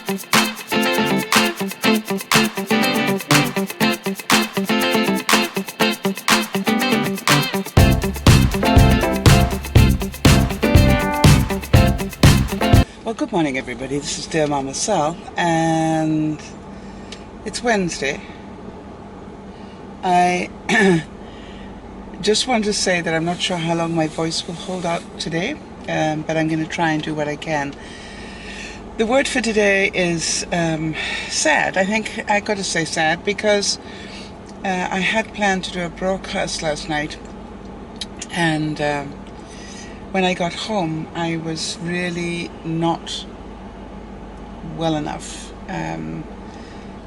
Well, good morning, everybody. This is DearMamaSal, and it's Wednesday. I just want to say that I'm not sure how long my voice will hold out today, but I'm going to try and do what I can. The word for today is sad. I think I got to say sad because I had planned to do a broadcast last night, and when I got home, I was really not well enough.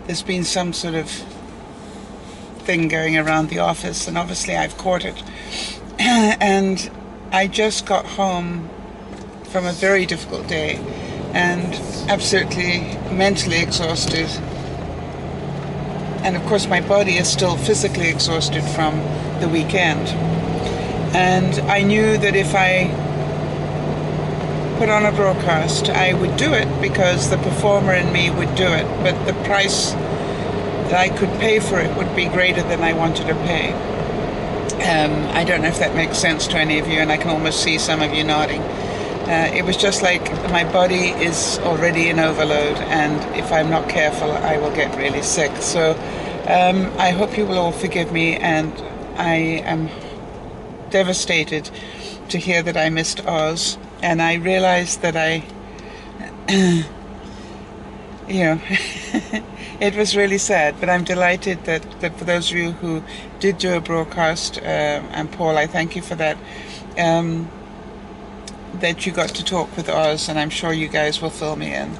There's been some sort of thing going around the office, and obviously I've caught it. And I just got home from a very difficult day and absolutely mentally exhausted. And of course my body is still physically exhausted from the weekend. And I knew that if I put on a broadcast, I would do it because the performer in me would do it. But the price that I could pay for it would be greater than I wanted to pay. I don't know if that makes sense to any of you, and I can almost see some of you nodding. It was just like my body is already in overload, and if I'm not careful, I will get really sick. So I hope you will all forgive me, and I am devastated to hear that I missed Oz, and I realized that it was really sad, but I'm delighted that for those of you who did do a broadcast, and Paul, I thank you for that, that you got to talk with Oz, and I'm sure you guys will fill me in.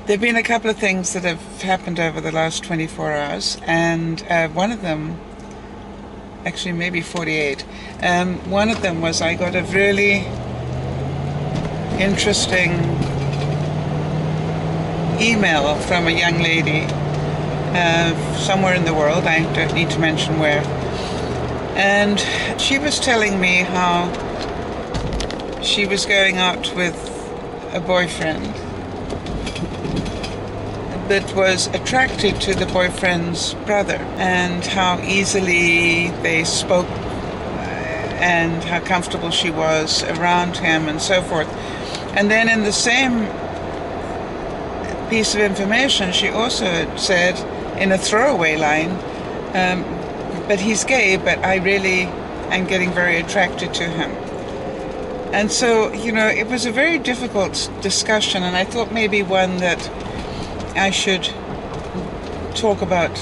There have been a couple of things that have happened over the last 24 hours, and one of them, actually maybe 48. One of them was I got a really interesting email from a young lady somewhere in the world. I don't need to mention where. And she was telling me how she was going out with a boyfriend that was attracted to the boyfriend's brother, and how easily they spoke and how comfortable she was around him and so forth. And then in the same piece of information, she also said in a throwaway line, but he's gay, but I really am getting very attracted to him. And so, it was a very difficult discussion, and I thought maybe one that I should talk about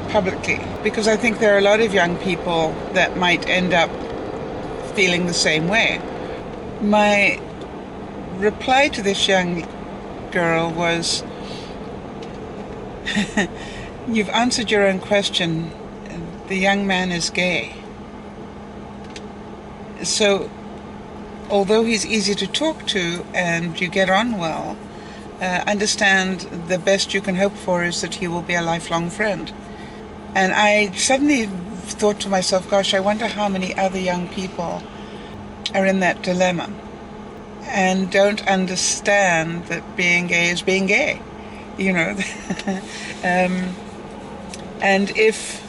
publicly, because I think there are a lot of young people that might end up feeling the same way. My reply to this young girl was, you've answered your own question. The young man is gay. So, although he's easy to talk to and you get on well, understand the best you can hope for is that he will be a lifelong friend. And I suddenly thought to myself, gosh, I wonder how many other young people are in that dilemma and don't understand that being gay is being gay, and if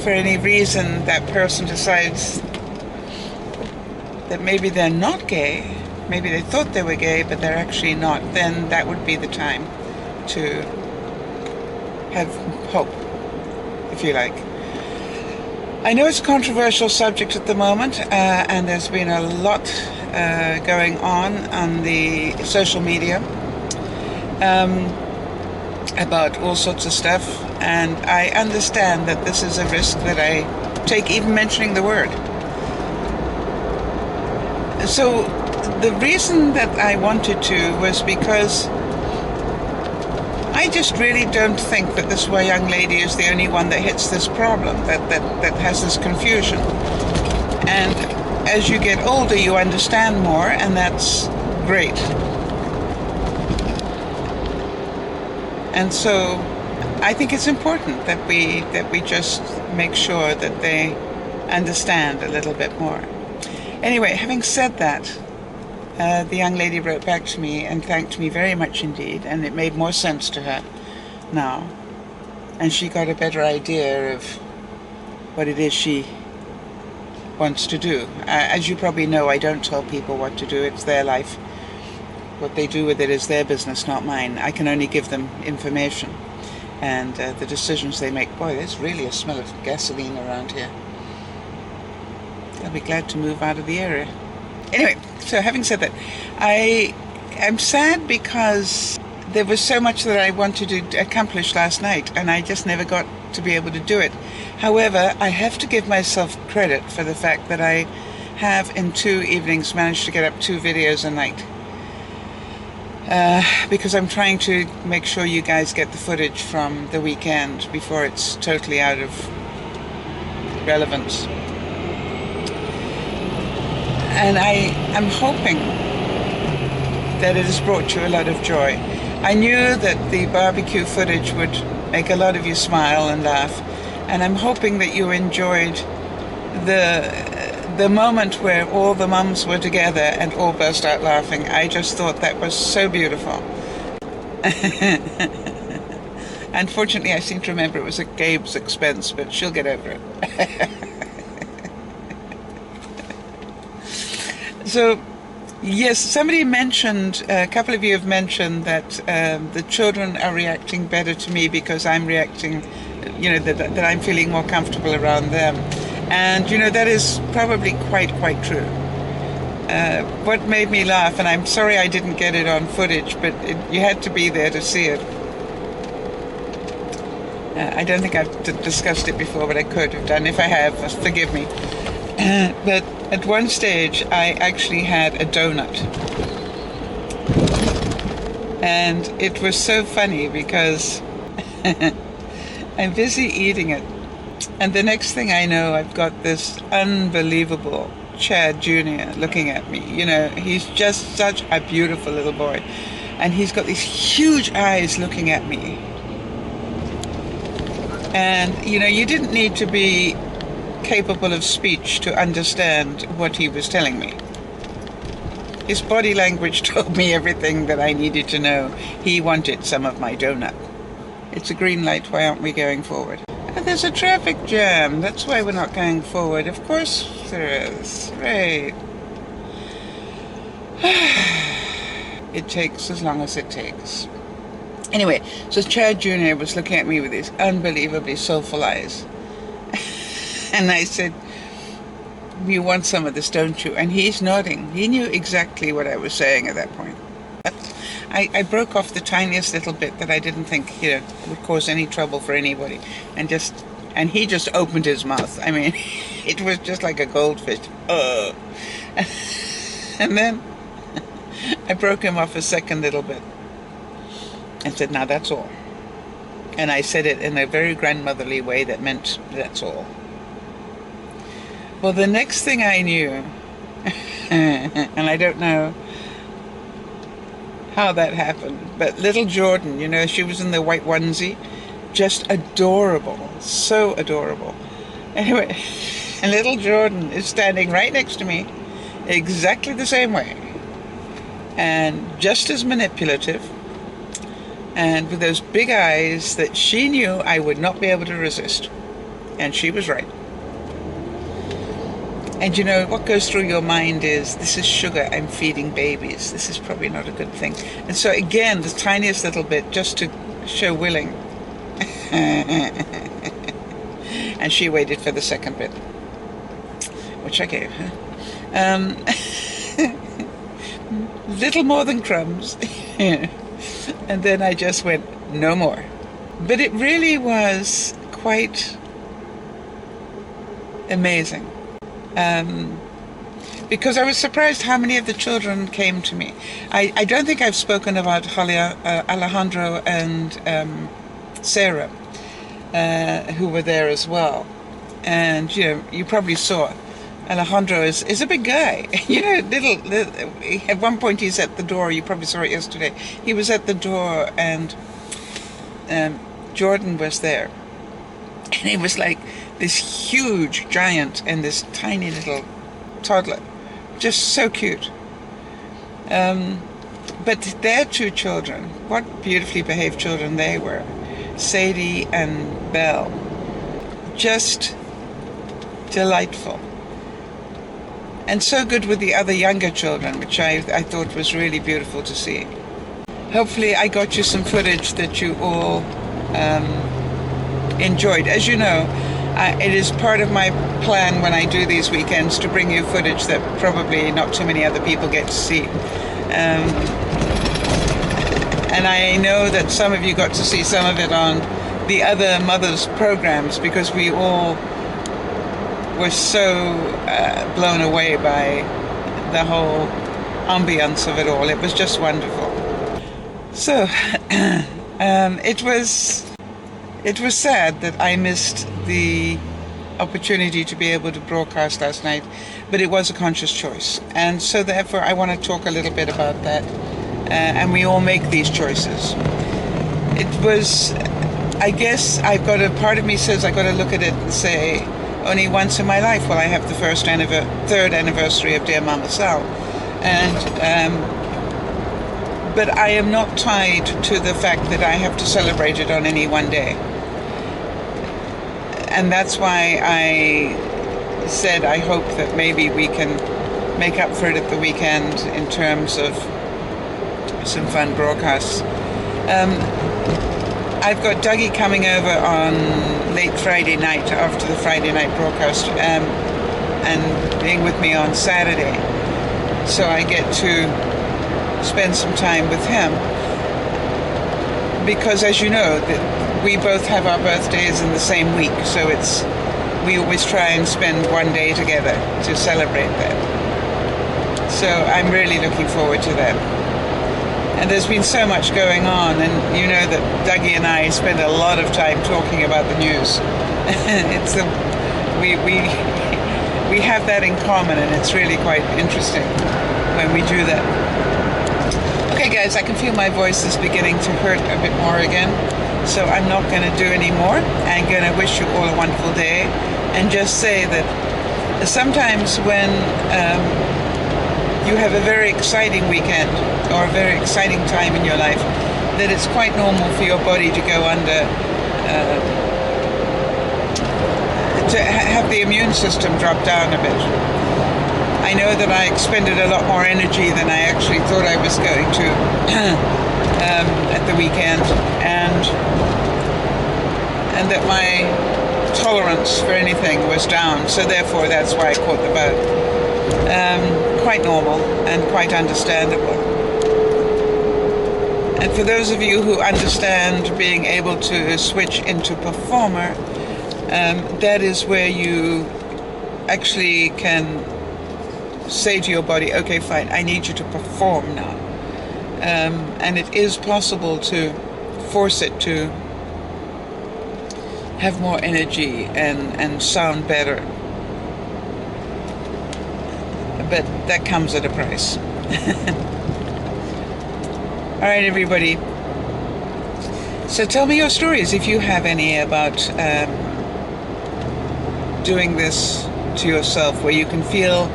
for any reason that person decides that maybe they're not gay, maybe they thought they were gay, but they're actually not, then that would be the time to have hope, if you like. I know it's a controversial subject at the moment, and there's been a lot going on the social media about all sorts of stuff, and I understand that this is a risk that I take, even mentioning the word. So the reason that I wanted to was because I just really don't think that this young lady is the only one that hits this problem, that has this confusion. And as you get older, you understand more, and that's great. And so I think it's important that we just make sure that they understand a little bit more. Anyway, having said that, the young lady wrote back to me and thanked me very much indeed, and it made more sense to her now. And she got a better idea of what it is she wants to do. As you probably know, I don't tell people what to do. It's their life. What they do with it is their business, not mine. I can only give them information. And the decisions they make. Boy, there's really a smell of gasoline around here. I'll be glad to move out of the area. Anyway, so having said that, I am sad because there was so much that I wanted to accomplish last night, and I just never got to be able to do it. However, I have to give myself credit for the fact that I have in 2 evenings managed to get up 2 videos a night. Because I'm trying to make sure you guys get the footage from the weekend before it's totally out of relevance. And I am hoping that it has brought you a lot of joy. I knew that the barbecue footage would make a lot of you smile and laugh, and I'm hoping that you enjoyed the moment where all the mums were together and all burst out laughing. I just thought that was so beautiful. Unfortunately, I seem to remember it was at Gabe's expense, but she'll get over it. So, yes, somebody mentioned, a couple of you have mentioned that the children are reacting better to me because I'm reacting, that I'm feeling more comfortable around them. And, that is probably quite true. What made me laugh, and I'm sorry I didn't get it on footage, but you had to be there to see it. I don't think I've discussed it before, but I could have done. If I have, forgive me. But at one stage, I actually had a donut. And it was so funny because I'm busy eating it. And the next thing I know, I've got this unbelievable Chad Jr. looking at me. He's just such a beautiful little boy. And he's got these huge eyes looking at me. And, you didn't need to be capable of speech to understand what he was telling me. His body language told me everything that I needed to know. He wanted some of my donut. It's a green light. Why aren't we going forward? And there's a traffic jam. That's why we're not going forward. Of course there is. Right. It takes as long as it takes. Anyway, so Chad Jr. was looking at me with these unbelievably soulful eyes. And I said, you want some of this, don't you? And he's nodding. He knew exactly what I was saying at that point. I broke off the tiniest little bit that I didn't think, would cause any trouble for anybody. And he just opened his mouth. I mean, it was just like a goldfish. And then I broke him off a second little bit and said, now that's all. And I said it in a very grandmotherly way that meant that's all. Well, the next thing I knew, and I don't know how that happened, but little Jordan, she was in the white onesie, just adorable, so adorable. Anyway, and little Jordan is standing right next to me, exactly the same way, and just as manipulative, and with those big eyes that she knew I would not be able to resist. And she was right. And what goes through your mind is, this is sugar, I'm feeding babies. This is probably not a good thing. And so again, the tiniest little bit, just to show willing. And she waited for the second bit, which I gave her. Little more than crumbs. And then I just went, no more. But it really was quite amazing. Because I was surprised how many of the children came to me. I don't think I've spoken about Alejandro and Sarah, who were there as well. And, you probably saw Alejandro is a big guy. At one point he's at the door. You probably saw it yesterday. He was at the door and Jordan was there. And he was like this huge giant and this tiny little toddler. Just so cute. But their two children, what beautifully behaved children they were. Sadie and Belle. Just delightful. And so good with the other younger children, which I thought was really beautiful to see. Hopefully I got you some footage that you all enjoyed. As you know, it is part of my plan when I do these weekends to bring you footage that probably not too many other people get to see. And I know that some of you got to see some of it on the other mothers' programs, because we all were so blown away by the whole ambience of it all. It was just wonderful. So it was sad that I missed the opportunity to be able to broadcast last night, but it was a conscious choice, and so therefore I want to talk a little bit about that. And we all make these choices. It was, I guess, part of me says I got to look at it and say, only once in my life will I have the third anniversary of Dear Mama Sal, but I am not tied to the fact that I have to celebrate it on any one day. And that's why I said I hope that maybe we can make up for it at the weekend in terms of some fun broadcasts. I've got Dougie coming over on late Friday night after the Friday night broadcast, and being with me on Saturday. So I get to spend some time with him. Because as you know, we both have our birthdays in the same week, so we always try and spend one day together to celebrate that. So I'm really looking forward to that. And there's been so much going on, and you know that Dougie and I spend a lot of time talking about the news. We have that in common, and it's really quite interesting when we do that. Okay guys, I can feel my voice is beginning to hurt a bit more again, so I'm not going to do any more. I'm going to wish you all a wonderful day, and just say that sometimes when you have a very exciting weekend or a very exciting time in your life, that it's quite normal for your body to go under, to have the immune system drop down a bit. I know that I expended a lot more energy than I actually thought I was going to at the weekend, and that my tolerance for anything was down, so therefore that's why I caught the bug. Quite normal and quite understandable. And for those of you who understand being able to switch into performer, that is where you actually can say to your body, okay, fine, I need you to perform now. And it is possible to force it to have more energy and sound better. But that comes at a price. All right, everybody. So tell me your stories, if you have any, about doing this to yourself, where you can feel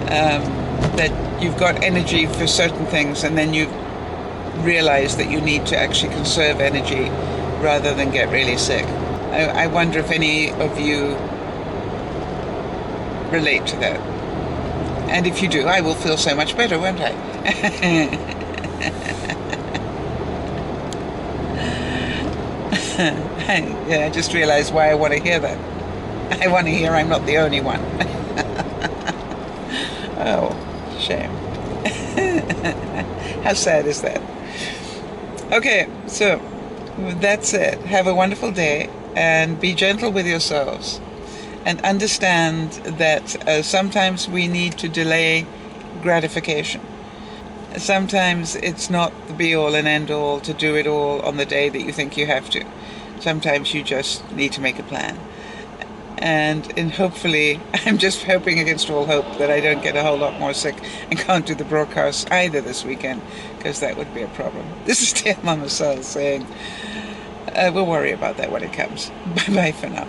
that you've got energy for certain things, and then you realize that you need to actually conserve energy rather than get really sick. I wonder if any of you relate to that. And if you do, I will feel so much better, won't I? Yeah, I just realized why I want to hear that. I want to hear I'm not the only one. Oh, shame. How sad is that? Okay, so that's it. Have a wonderful day, and be gentle with yourselves. And understand that sometimes we need to delay gratification. Sometimes it's not the be-all and end-all to do it all on the day that you think you have to. Sometimes you just need to make a plan. And hopefully, I'm just hoping against all hope that I don't get a whole lot more sick and can't do the broadcast either this weekend, because that would be a problem. This is DearMamaSal saying, we'll worry about that when it comes. Bye-bye for now.